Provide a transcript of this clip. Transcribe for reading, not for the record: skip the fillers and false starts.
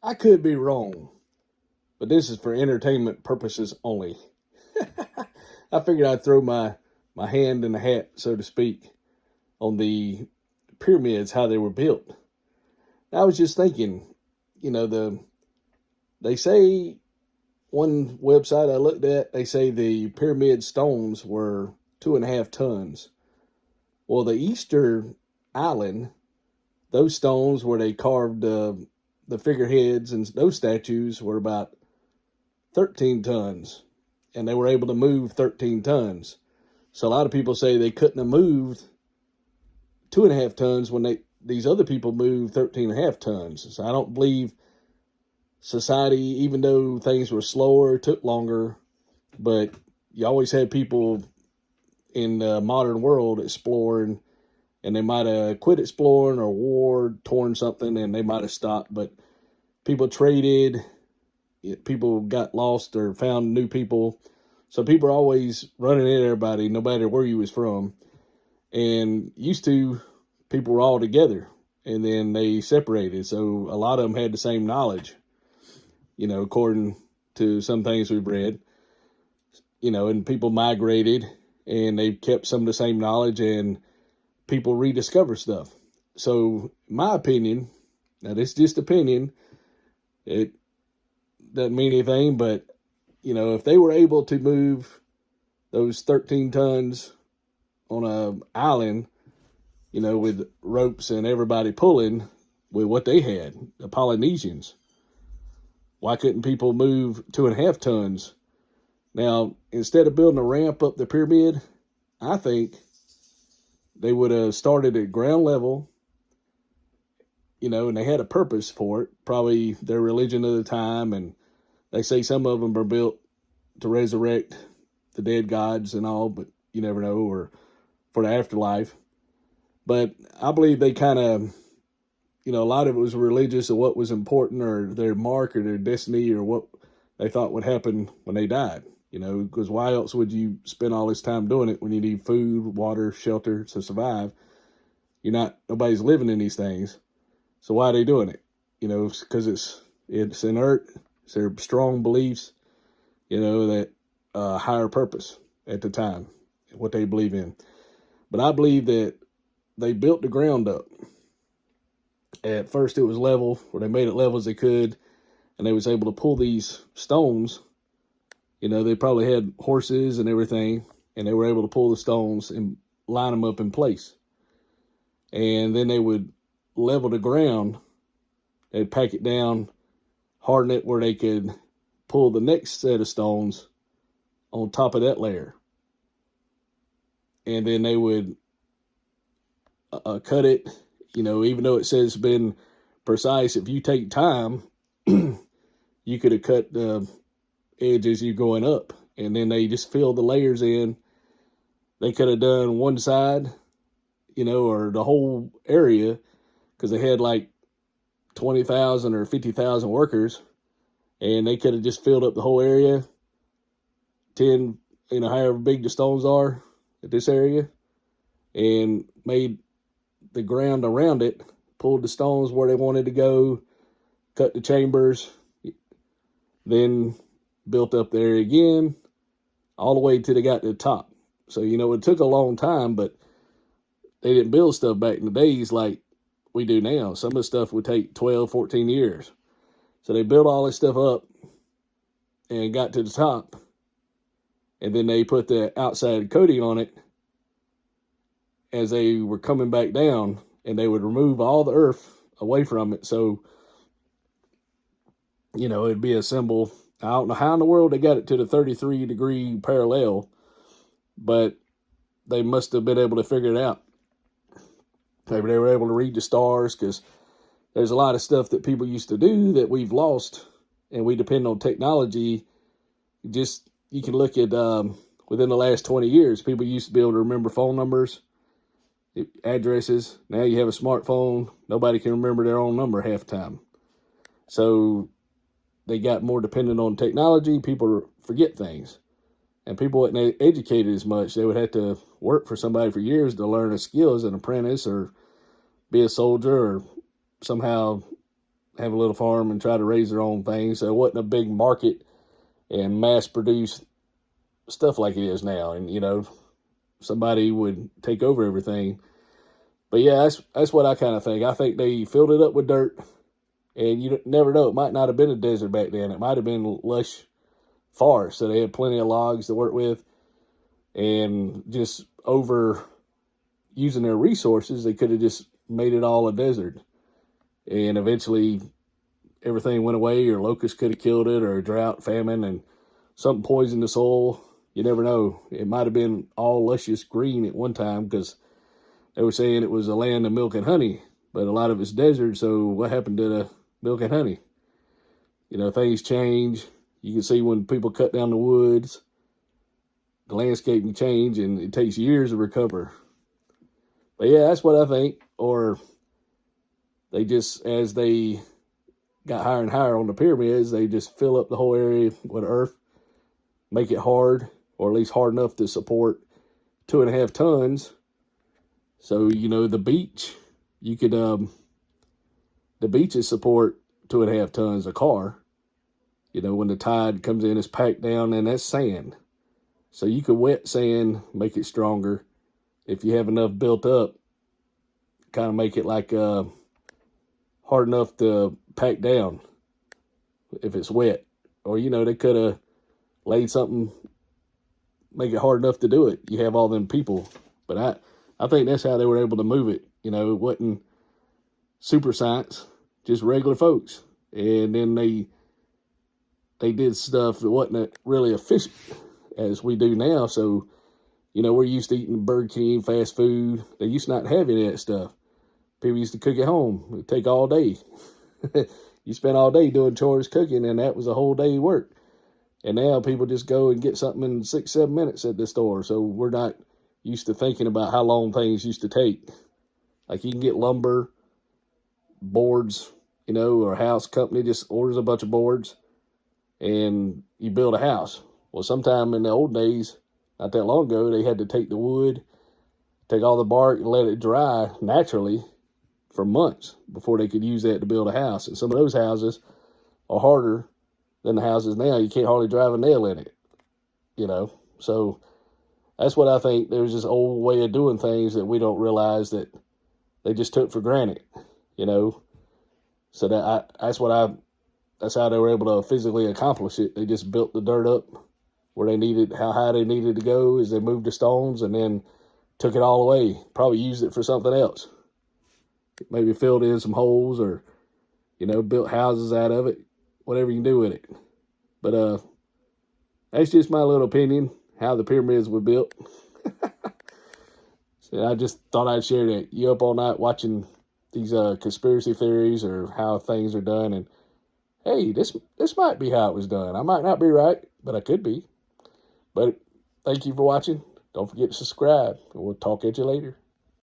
I could be wrong, but this is for entertainment purposes only. I figured I'd throw my hand in the hat, so to speak, on the pyramids, how they were built. I was just thinking, they say one website I looked at, they say the pyramid stones were 2.5 tons. Well, the Easter Island, those stones where they carved the figureheads and those statues were about 13 tons, and they were able to move 13 tons. So a lot of people say they couldn't have moved 2.5 tons when these other people moved 13.5 tons. So I don't believe society, even though things were slower, took longer, but you always had people in the modern world exploring, and they might have quit exploring or war, torn something, and they might have stopped. But people traded, people got lost or found new people. So people are always running into everybody, no matter where you was from. And used to, people were all together, and then they separated. So a lot of them had the same knowledge, according to some things we've read, and people migrated and they kept some of the same knowledge, and people rediscover stuff. So my opinion, now this is just opinion, it doesn't mean anything, but if they were able to move those 13 tons on a island, with ropes and everybody pulling with what they had, the Polynesians, why couldn't people move 2.5 tons? Now, instead of building a ramp up the pyramid, I think they would have started at ground level, and they had a purpose for it, probably their religion of the time. And they say some of them are built to resurrect the dead gods and all, but you never know, or for the afterlife. But I believe they kind of, a lot of it was religious of what was important, or their mark or their destiny, or what they thought would happen when they died. Because why else would you spend all this time doing it when you need food, water, shelter to survive? Nobody's living in these things. So why are they doing it? Because it's inert. It's their strong beliefs, that higher purpose at the time, what they believe in. But I believe that they built the ground up. At first it was level, where they made it level as they could, and they was able to pull these stones. They probably had horses and everything, and they were able to pull the stones and line them up in place. And then they would level the ground. They'd pack it down, harden it where they could pull the next set of stones on top of that layer. And then they would cut it, even though it says it's been precise, if you take time, you could have cut the edges you're going up, and then they just fill the layers in. They could have done one side, or the whole area, because they had like 20,000 or 50,000 workers, and they could have just filled up the whole area, 10, however big the stones are at this area, and made the ground around it, pulled the stones where they wanted to go, cut the chambers, then built up there again, all the way till they got to the top. So, it took a long time, but they didn't build stuff back in the days like we do now. Some of the stuff would take 12, 14 years. So they built all this stuff up and got to the top. And then they put the outside coating on it as they were coming back down, and they would remove all the earth away from it. So, it'd be a symbol. I don't know how in the world they got it to the 33-degree parallel, but they must have been able to figure it out. Maybe they were able to read the stars, because there's a lot of stuff that people used to do that we've lost, and we depend on technology. You can look at within the last 20 years, people used to be able to remember phone numbers, addresses. Now you have a smartphone. Nobody can remember their own number half the time. So they got more dependent on technology. People forget things. And people weren't educated as much. They would have to work for somebody for years to learn a skill as an apprentice, or be a soldier, or somehow have a little farm and try to raise their own thing. So it wasn't a big market and mass produced stuff like it is now. And, you know, somebody would take over everything. But yeah, that's what I kind of think. I think they filled it up with dirt, and you never know. It might not have been a desert back then. It might have been lush forest. So they had plenty of logs to work with, and just over using their resources, they could have just made it all a desert. And eventually everything went away, or locusts could have killed it, or drought, famine, and something poisoned the soil. You never know. It might have been all luscious green at one time, because they were saying it was a land of milk and honey, but a lot of it's desert. So what happened to the milk and honey? You know, things change. You can see when people cut down the woods, the landscape can change, and it takes years to recover. But yeah, that's what I think. Or they just, as they got higher and higher on the pyramids, they just fill up the whole area with earth, make it hard, or at least hard enough to support 2.5 tons. So, you know, the beach, you could, the beaches support 2.5 tons a car. You know, when the tide comes in, it's packed down, and that's sand. So you could wet sand, make it stronger. If you have enough built up, kind of make it like hard enough to pack down if it's wet. Or, you know, they could have laid something, make it hard enough to do it. You have all them people. But I think that's how they were able to move it. You know, it wasn't super science, just regular folks. And then they did stuff that wasn't really efficient as we do now. So, you know, we're used to eating Burger King, fast food. They used to not have any of that stuff. People used to cook at home. It'd take all day. You spend all day doing chores, cooking, and that was a whole day work. And now people just go and get something in 6-7 minutes at the store. So we're not used to thinking about how long things used to take. Like you can get lumber, boards, you know, or a house company just orders a bunch of boards and you build a house. Well, sometime in the old days, not that long ago, they had to take the wood, take all the bark and let it dry naturally for months before they could use that to build a house. And some of those houses are harder than the houses now. You can't hardly drive a nail in it, you know. So that's what I think. There's this old way of doing things that we don't realize that they just took for granted, you know. So that's how they were able to physically accomplish it. They just built the dirt up where they needed, how high they needed to go, as they moved the stones, and then took it all away. Probably used it for something else. Maybe filled in some holes, or, you know, built houses out of it. Whatever you can do with it. But that's just my little opinion, how the pyramids were built. So I just thought I'd share that. You up all night watching these conspiracy theories or how things are done, and hey, this might be how it was done. I might not be right, but I could be. But thank you for watching. Don't forget to subscribe, and we'll talk at you later.